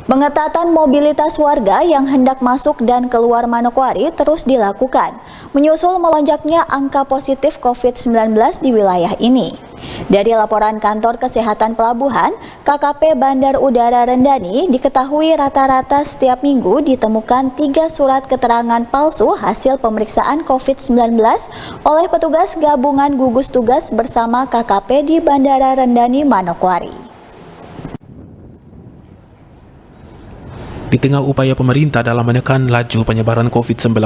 Pengetatan mobilitas warga yang hendak masuk dan keluar Manokwari terus dilakukan, menyusul melonjaknya angka positif COVID-19 di wilayah ini. Dari laporan Kantor Kesehatan Pelabuhan, KKP Bandar Udara Rendani diketahui rata-rata setiap minggu ditemukan 3 surat keterangan palsu hasil pemeriksaan COVID-19 oleh petugas gabungan gugus tugas bersama KKP di Bandara Rendani, Manokwari. Di tengah upaya pemerintah dalam menekan laju penyebaran COVID-19,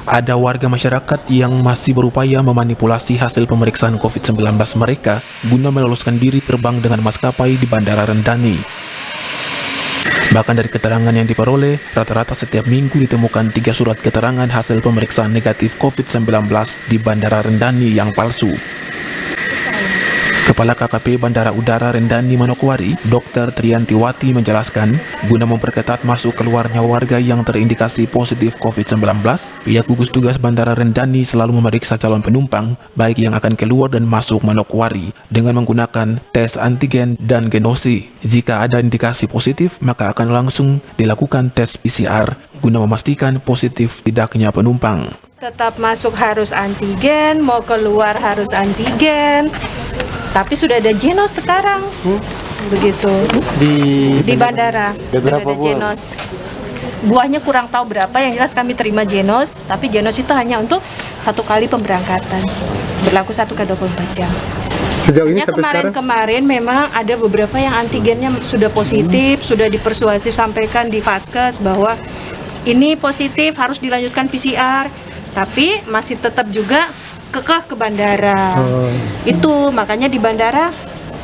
ada warga masyarakat yang masih berupaya memanipulasi hasil pemeriksaan COVID-19 mereka guna meloloskan diri terbang dengan maskapai di Bandara Rendani. Bahkan dari keterangan yang diperoleh, rata-rata setiap minggu ditemukan 3 surat keterangan hasil pemeriksaan negatif COVID-19 di Bandara Rendani yang palsu. Kepala KKP Bandara Udara Rendani Manokwari, Dr. Triantiwati menjelaskan, guna memperketat masuk keluarnya warga yang terindikasi positif COVID-19, pihak gugus tugas Bandara Rendani selalu memeriksa calon penumpang, baik yang akan keluar dan masuk Manokwari, dengan menggunakan tes antigen dan genosi. Jika ada indikasi positif, maka akan langsung dilakukan tes PCR, guna memastikan positif tidaknya penumpang. Tetap masuk harus antigen, mau keluar harus antigen. Tapi sudah ada genos sekarang, begitu di bandara sudah ada genos. Buahnya kurang tahu berapa, yang jelas kami terima genos. Tapi genos itu hanya untuk 1 kali pemberangkatan, berlaku 1 kali 24 jam. Sejauh ini sampai kemarin memang ada beberapa yang antigennya sudah positif, sudah dipersuasif sampaikan di Vaskes bahwa ini positif harus dilanjutkan PCR, tapi masih tetap juga kekeh ke bandara. Itu makanya di bandara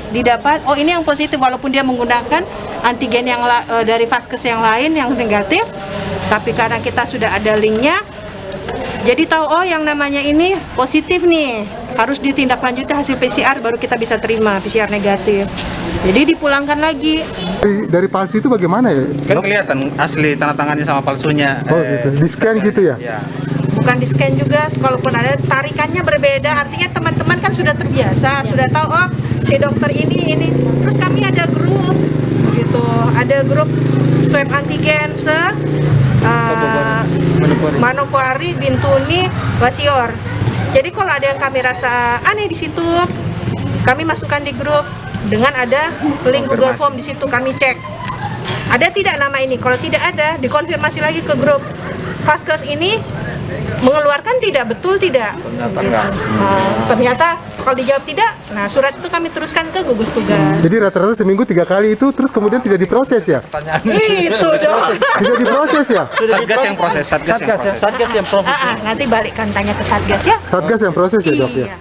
didapat, oh ini yang positif, walaupun dia menggunakan antigen yang dari Vaskes yang lain yang negatif, tapi karena kita sudah ada linknya, jadi tahu oh yang namanya ini positif nih, harus ditindaklanjuti hasil PCR baru kita bisa terima PCR negatif. Jadi dipulangkan lagi. Dari palsu itu bagaimana ya? Kan kelihatan asli tanda tangannya sama palsunya. Oh gitu, di scan gitu ya? Ya. Bukan di scan juga, kalaupun ada tarikannya berbeda, artinya teman-teman kan sudah terbiasa, sudah tahu oh si dokter ini. Terus kami ada grup, gitu, ada grup swab antigen Manokwari, Bintuni, Wasior. Jadi kalau ada yang kami rasa aneh di situ, kami masukkan di grup dengan ada link Google Form di situ, kami cek. Ada tidak nama ini? Kalau tidak ada, dikonfirmasi lagi ke grup. Vaskes ini mengeluarkan tidak, betul tidak? Ternyata kalau dijawab tidak, nah surat itu kami teruskan ke gugus tugas. Jadi rata-rata seminggu 3 kali itu, terus kemudian tidak diproses ya? Itu dong. Tidak diproses ya? Satgas yang proses, Satgas yang proses. Nanti balikkan tanya ke Satgas ya. Satgas yang proses ya dok ya? Iya.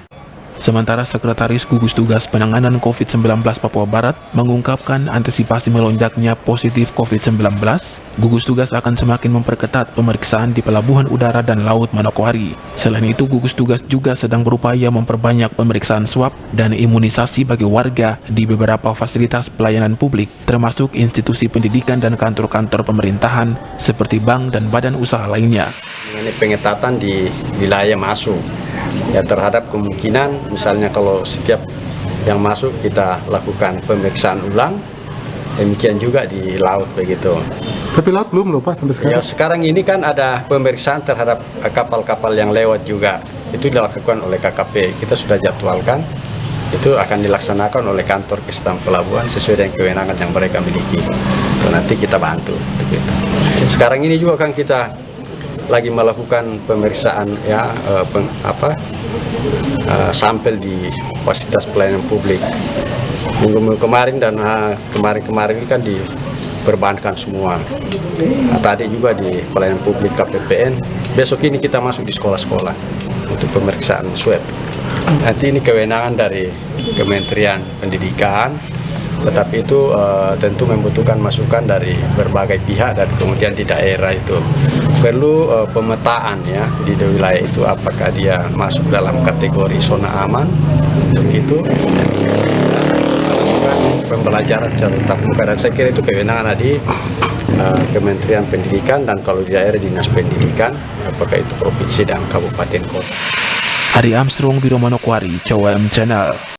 Sementara Sekretaris Gugus Tugas Penanganan COVID-19 Papua Barat mengungkapkan antisipasi melonjaknya positif COVID-19, gugus tugas akan semakin memperketat pemeriksaan di Pelabuhan Udara dan Laut Manokwari. Selain itu, gugus tugas juga sedang berupaya memperbanyak pemeriksaan swab dan imunisasi bagi warga di beberapa fasilitas pelayanan publik, termasuk institusi pendidikan dan kantor-kantor pemerintahan seperti bank dan badan usaha lainnya. Ini pengetatan di wilayah masuk. Ya terhadap kemungkinan misalnya kalau setiap yang masuk kita lakukan pemeriksaan ulang, demikian juga di laut begitu. Tapi laut belum loh Pak sampai sekarang? Ya sekarang ini kan ada pemeriksaan terhadap kapal-kapal yang lewat juga, itu dilakukan oleh KKP, kita sudah jadwalkan, itu akan dilaksanakan oleh kantor kesehatan pelabuhan sesuai dengan kewenangan yang mereka miliki. So, nanti kita bantu. Sekarang ini juga kan kita lagi melakukan pemeriksaan ya sampel di fasilitas pelayanan publik. Minggu kemarin dan kemarin ini kan diperbankan semua. Tadi juga di pelayanan publik KPPN. Besok ini kita masuk di sekolah-sekolah untuk pemeriksaan swab. Nanti ini kewenangan dari Kementerian Pendidikan, tetapi itu tentu membutuhkan masukan dari berbagai pihak dan kemudian di daerah itu perlu pemetaan ya di wilayah itu apakah dia masuk dalam kategori zona aman untuk itu pembelajaran secara tatap muka, dan saya kira itu kewenangan di Kementerian Pendidikan dan kalau di daerah Dinas Pendidikan apakah itu provinsi dan kabupaten kota. Ari Armstrong, Biro Manokwari, CWM Channel.